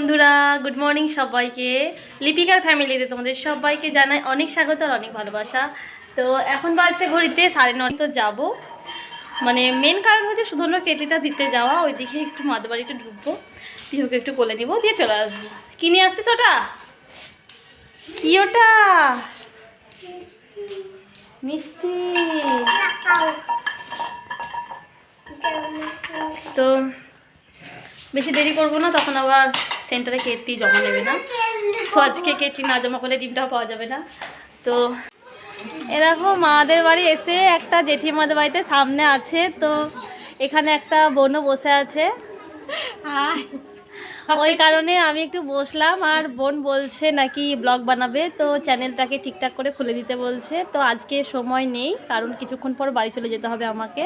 বন্ধুরা, good morning সবাইকে। লিপিকার ফ্যামিলিতে তোমাদের সবাইকে জানাই অনেক স্বাগত আর অনেক ভালোবাসা। তো এখন বাজছে ঘড়িতে 9:30। তো যাবো, মানে মেন কারণ হচ্ছে শুধু কেটলিটা দিতে যাওয়া। ওইদিকে একটু মাদুবাড়িটা ঢুকবো, পিহুকে একটু কোলে নিবো, দিয়ে চলে আসবো। কি নিয়ে আসছিস ওটা? কি ওটা? মিষ্টি। তো বেশি দেরি করবো না, তখন আবার সেন্টারে কেটলি জমা নেবে না। তো আজকে কেটলি না জমা করলে ডিমটাও পাওয়া যাবে না। তো এ দেখো, মাদের বাড়ি এসে একটা জেঠিমাদের বাড়িতে সামনে আছে, তো এখানে একটা বোনও বসে আছে। ওই কারণে আমি একটু বসলাম, আর বোন বলছে নাকি ব্লগ বানাবে, তো চ্যানেলটাকে ঠিকঠাক করে খুলে দিতে বলছে। তো আজকে সময় নেই, কারণ কিছুক্ষণ পর বাড়ি চলে যেতে হবে আমাকে।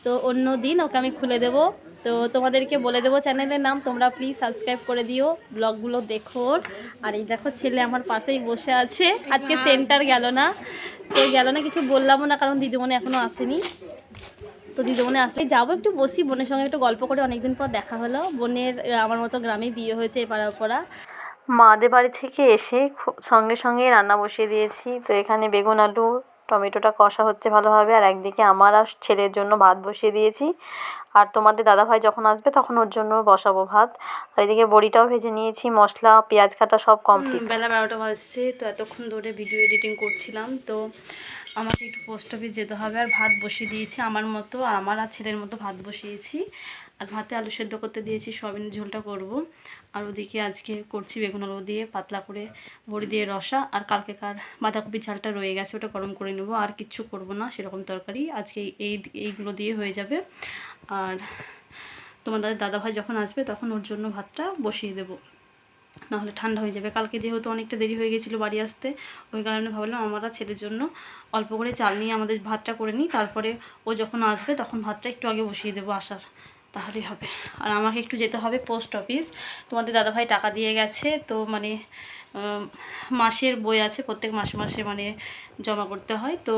তো অন্য দিন ওকে আমি খুলে দেবো। তো তোমাদেরকে বলে দেবো চ্যানেলের নাম, তোমরা প্লিজ সাবস্ক্রাইব করে দিও, ব্লগগুলো দেখো। আর এই দেখো, ছেলে আমার পাশেই বসে আছে। আজকে সেন্টার গেল না, কিছু বললামও না, কারণ দিদিমণি এখনও আসেনি। তো দিদিমণি আসলে যাবো, একটু বসি, বোনের সঙ্গে একটু গল্প করে। অনেকদিন পর দেখা হলো। বোনের আমার মতো গ্রামে বিয়ে হয়েছে, এপাড়া ওপাড়া। মাদের বাড়ি থেকে এসে সঙ্গে সঙ্গে রান্না বসিয়ে দিয়েছি। তো এখানে বেগুন আলু টমেটোটা কষা হচ্ছে ভালোভাবে, আর একদিকে আমার আর ছেলের জন্য ভাত বসিয়ে দিয়েছি। আর তোমাদের দাদাভাই যখন আসবে তখন ওর জন্য বসাবো ভাত। আর এদিকে বড়িটাও ভেজে নিয়েছি, মশলা পেঁয়াজ কাটা সব কমপ্লিট। বেলা 12টা বাজছে। তো এতক্ষণ ধরে ভিডিও এডিটিং করছিলাম। তো আমাকে একটু পোস্ট অফিস যেতে হবে, আর ভাত বসিয়ে দিয়েছি আমার মতো, আমার আর ছেলের মতো ভাত বসিয়েছি। আর ভাতে আলু সেদ্ধ করতে দিয়েছি, সয়াবিনের ঝোলটা করব। আর ওদিকে আজকে করছি বেগুন আলু দিয়ে পাতলা করে বড়ি দিয়ে রসা। আর কালকেকার বাঁধাকপির ঝালটা রয়ে গেছে, ওটা গরম করে নেবো। আর কিচ্ছু করব না সেরকম তরকারি, আজকে এইগুলো দিয়ে হয়ে যাবে। আর তোমাদের দাদাভাই যখন আসবে তখন ওর জন্য ভাতটা বসিয়ে দেবো, নাহলে ঠান্ডা হয়ে যাবে। কালকে যেহেতু অনেকটা দেরি হয়ে গেছিলো বাড়ি আসতে, ওই কারণে ভাবলাম আমরা ছেলের জন্য অল্প করে চাল নিয়ে আমাদের ভাতটা করে নিই, তারপরে ও যখন আসবে তখন ভাতটা একটু আগে বসিয়ে দেবো আসার, তাহলেই হবে। আর আমাকে একটু যেতে হবে পোস্ট অফিস। তোমাদের দাদাভাই টাকা দিয়ে গেছে, তো মানে মাসের বই আছে, প্রত্যেক মাসে মাসে মানে জমা করতে হয়। তো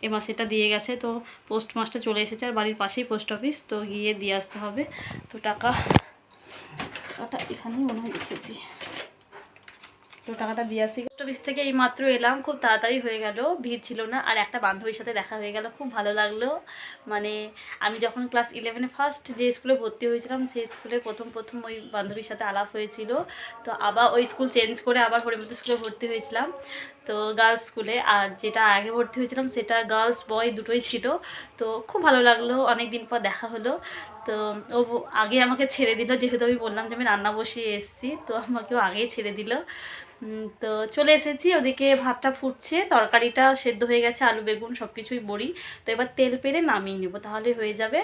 এ মাসে এটা দিয়ে গেছে, তো পোস্ট মাসটা চলে এসেছে, আর বাড়ির পাশেই পোস্ট অফিস, তো গিয়ে দিয়ে আসতে হবে। তো টাকাটা এখানেই মনে হয় রেখেছি। তো টাকাটা দিয়ে আসি। পোস্ট অফিস থেকে এই মাত্র এলাম, খুব তাড়াতাড়ি হয়ে গেল, ভিড় ছিল না। আর একটা বান্ধবীর সাথে দেখা হয়ে গেল, খুব ভালো লাগলো। মানে আমি যখন ক্লাস 11-এ ফার্স্ট যে স্কুলে ভর্তি হয়েছিলাম, সেই স্কুলে প্রথম ওই বান্ধবীর সাথে আলাপ হয়েছিল। তো আবার ওই স্কুল চেঞ্জ করে আবার পরিমতি স্কুলে ভর্তি হয়েছিলাম, তো গার্লস স্কুলে। আর যেটা আগে ভর্তি হয়েছিলাম সেটা গার্লস বয় দুটোই ছিল। তো খুব ভালো লাগলো, অনেক দিন পর দেখা হলো। তো ও আগে আমাকে ছেড়ে দিল, যেহেতু আমি বললাম যে আমি রান্না বসিয়ে এসেছি, তো আমাকেও আগেই ছেড়ে দিল। তো চলে এসেছি, ওদিকে ভাতটা ফুটছে, তরকারিটা সেদ্ধ হয়ে গেছে, আলু বেগুন সব কিছুই বড়ি। তো এবার তেল পেরে নামিয়ে নেবো, তাহলে হয়ে যাবে।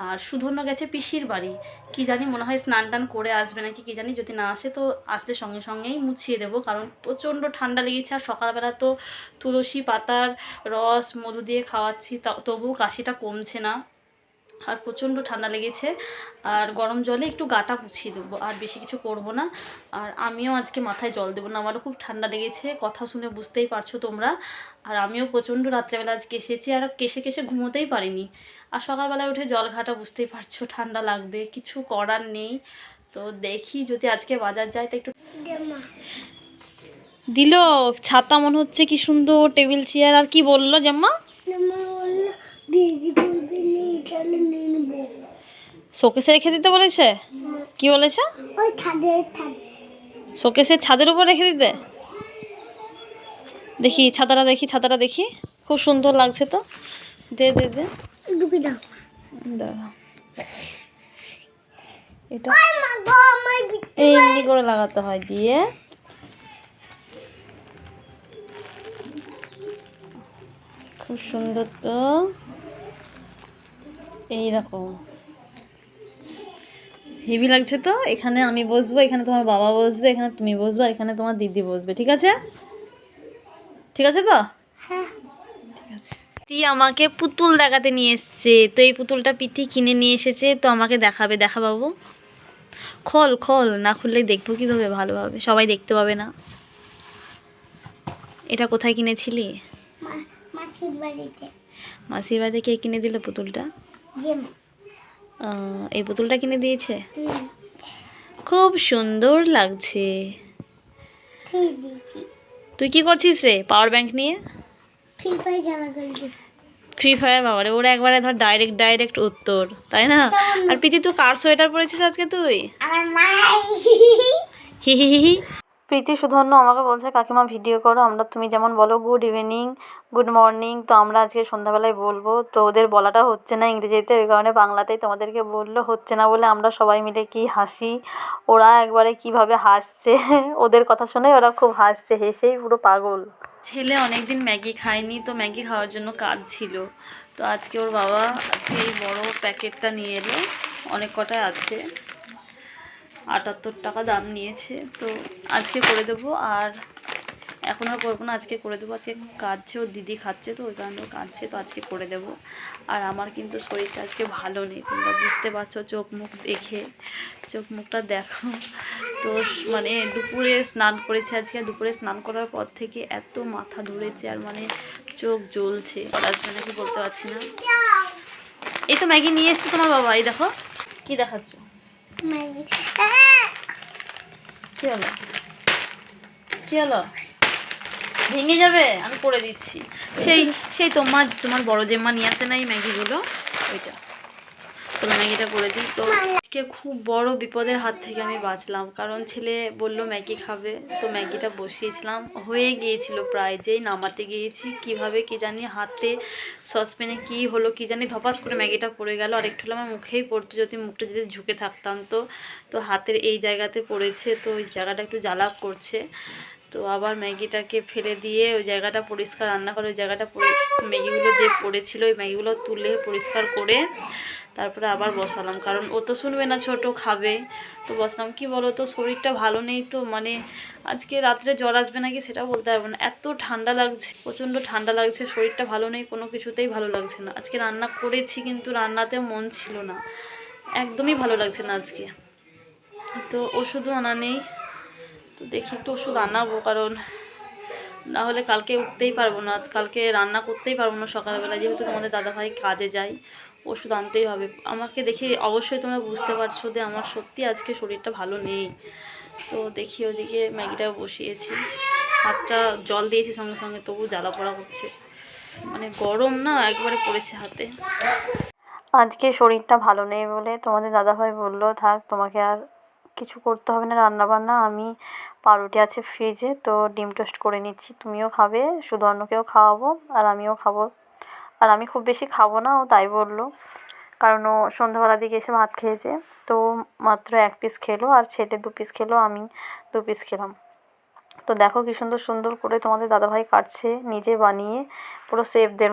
আর সুধন্য গেছে পিসির বাড়ি, কি জানি, মনে হয় স্নান টান করে আসবে নাকি, কি জানি। যদি না আসে তো আসলে সঙ্গে সঙ্গেই মুছিয়ে দেবো, কারণ প্রচণ্ড ঠান্ডা লেগেছে। আর সকালবেলা তো তুলসী পাতার রস মধু দিয়ে খাওয়াচ্ছি, তবুও কাশিটা কমছে না, আর প্রচণ্ড ঠান্ডা লেগেছে। আর গরম জলে একটু গাটা মুছিয়ে দেবো, আর বেশি কিছু করব না। আর আমিও আজকে মাথায় জল দেবো না, আমারও খুব ঠান্ডা লেগেছে, কথা শুনে বুঝতেই পারছো তোমরা। আর আমিও প্রচণ্ড রাত্রেবেলা আজকে এসেছি, আর কেসে ঘুমোতেই পারিনি। আর সকালবেলায় উঠে জল ঘাটা, বুঝতেই পারছো ঠান্ডা লাগবে, কিছু করার নেই। তো দেখি যদি আজকে বাজার যায়, তো একটু দিল ছাতা, মনে হচ্ছে কি সুন্দর টেবিল চেয়ার। আর কি বললো জাম্মা? শোকেসে রেখে দিতে বলেছে? কি বলেছে? শোকেসের ছাদের উপর রেখে দিতে। দেখি ছাতাটা দেখি, খুব সুন্দর লাগছে তো। দে দে দে, এটা এমনি করে লাগাতে হয়, দিয়ে খুব সুন্দর তো, এইরকম হেভি লাগছে তো। এখানে আমি বসবো, এখানে তোমার বাবা বসবে, এখানে তুমি বসবে, আর এখানে তোমার দিদি বসবে। ঠিক আছে? ঠিক আছে তো? হ্যাঁ ঠিক আছে। পিতি আমাকে পুতুল দেখাতে নিয়ে এসছে, তো এই পুতুলটা পিতি কিনে নিয়ে এসেছে, তো আমাকে দেখাবে। দেখা বাবু, খোল, না খুললে দেখবো কীভাবে ভালোভাবে, সবাই দেখতে পাবে না। এটা কোথায় কিনেছিলি? মাসির বাড়িতে। কে কিনে দিল পুতুলটা? এই পুতুলটা কিনে দিয়েছে। খুব সুন্দর লাগছে। তুই কি করছিস রে পাওয়ার ব্যাংক নিয়ে? ফ্রি ফায়ার বাবারে, ওরা একবারে ধর ডাইরেক্ট উত্তর, তাই না? আর প্রীতি তুই কার সোয়েটার পরেছিস আজকে তুই? হি হি হি হি। প্রীতি শুধু আমাকে বলছে কাকিমা ভিডিও করো, আমরা তুমি যেমন বলো গুড ইভিনিং, গুড মর্নিং, তো আমরা আজকে সন্ধ্যাবেলায় বলবো, তো ওদের বলাটা হচ্ছে না ইংরেজিতে, ওই কারণে বাংলাতেই তোমাদেরকে বললো। হচ্ছে না বলে আমরা সবাই মিলে কি হাসি, ওরা একবারে কিভাবে হাসছে ওদের কথা শুনে ওরা খুব হাসছে, হেসেই পুরো পাগল। ছেলে অনেকদিন ম্যাগি খায়নি, তো ম্যাগি খাওয়ার জন্য কাজ ছিল, তো আজকে ওর বাবা আজকে এই বড় প্যাকেটটা নিয়ে এলো, অনেক কটাই আছে, 78 টাকা দাম নিয়েছে, তো আজকে করে দেবো। আর এখন আর করবো না, আজকে করে দেবো। আজকে কাঁদছে, ওর দিদি খাচ্ছে, তো ওই কারণে কাঁদছে, তো আজকে করে দেবো। আর আমার কিন্তু শরীরটা আজকে ভালো নেই, তোমরা বুঝতে পারছো চোখ মুখ দেখে, চোখ মুখটা দেখো। তো মানে দুপুরে স্নান করেছি আজকে, দুপুরে স্নান করার পর থেকে এত মাথা ধরেছে, আর মানে চোখ জ্বলছে, আসবে নাকি বলতে পারছি না। এই তো ম্যাগি নিয়ে এসছে তোমার বাবা, এই দেখো কি দেখাচ্ছ, কি হলো, কি হলো, ভেঙে যাবে, আমি করে দিচ্ছি। সেই তোমার বড় জেম্মা নিয়ে আসে না এই ম্যাগিগুলো, ওইটা, তো ম্যাগিটা করে দিই। তো আজকে খুব বড় বিপদের হাত থেকে আমি বাঁচলাম, কারণ ছেলে বলল ম্যাগি খাবে, তো ম্যাগিটা বসিয়েছিলাম, হয়ে গিয়েছিল প্রায়, যেই নামাতে গিয়েছি কিভাবে কি জানি হাতে সসপ্যানে কি হলো কি জানি, ধপাস করে ম্যাগিটা পড়ে গেল, আর একটু হলে আমার মুখেই পড়তো, যদি মুখটা যদি ঝুঁকে থাকতাম, তো হাতের এই জায়গাতে পড়েছে, তো ওই জায়গাটা একটু জ্বালা করছে। তো আবার ম্যাগিটাকে ফেলে দিয়ে ওই জায়গাটা পরিষ্কার, রান্না করে ওই জায়গাটা ম্যাগিগুলো যে পড়েছিল ওই ম্যাগিগুলো তুলে পরিষ্কার করে তারপরে আবার বসালাম, কারণ ও তো শুনবে না, ছোট খাবে, তো বসলাম। কি বলো তো, শরীরটা ভালো নেই, তো মানে আজকে রাত্রে জ্বর আসবে নাকি সেটাও বলতে পারবো না, এত ঠান্ডা লাগছে, প্রচণ্ড ঠান্ডা লাগছে, শরীরটা ভালো নেই, কোনো কিছুতেই ভালো লাগছে না। আজকে রান্না করেছি কিন্তু রান্নাতেও মন ছিল না, একদমই ভালো লাগছে না আজকে। তো ওষুধও আনা নেই, তো দেখি একটু ওষুধ আনাবো, কারণ না হলে কালকে উঠতেই পারবো না, কালকে রান্না করতেই পারবো না সকালবেলা, যেহেতু তোমাদের দাদাভাই কাজে যায়, ওষুধ আনতেই হবে আমাকে। দেখি অবশ্যই তোমরা বুঝতে পারছো যে আমার সত্যি আজকে শরীরটা ভালো নেই। তো দেখি ওদিকে ম্যাগিটাও বসিয়েছি, হাতটা জল দিয়েছি সঙ্গে সঙ্গে, তবু জ্বালা পোড়া করছে, মানে গরম না একবারে পড়েছে হাতে। আজকে শরীরটা ভালো নেই বলে তোমাদের দাদাভাই বললো থাক তোমাকে আর কিছু করতে হবে না রান্নাবান্না, আমি পাউরুটি আছে ফ্রিজে, তো ডিম টোস্ট করে নিচ্ছি, তুমিও খাবে, শুধু অন্যকেও খাওয়াবো আর আমিও খাবো। আর আমি খুব বেশি খাবো না, ও তাই বললো, কারণ ও সন্ধ্যাবেলার দিকে এসে ভাত খেয়েছে, তো মাত্র 1 পিস খেলো, আর ছেলে 2 পিস খেলো, আমি 2 পিস খেলাম। তো দেখো কি সুন্দর সুন্দর করে তোমাদের দাদাভাই কাটছে, নিজে বানিয়ে পুরো শেফদের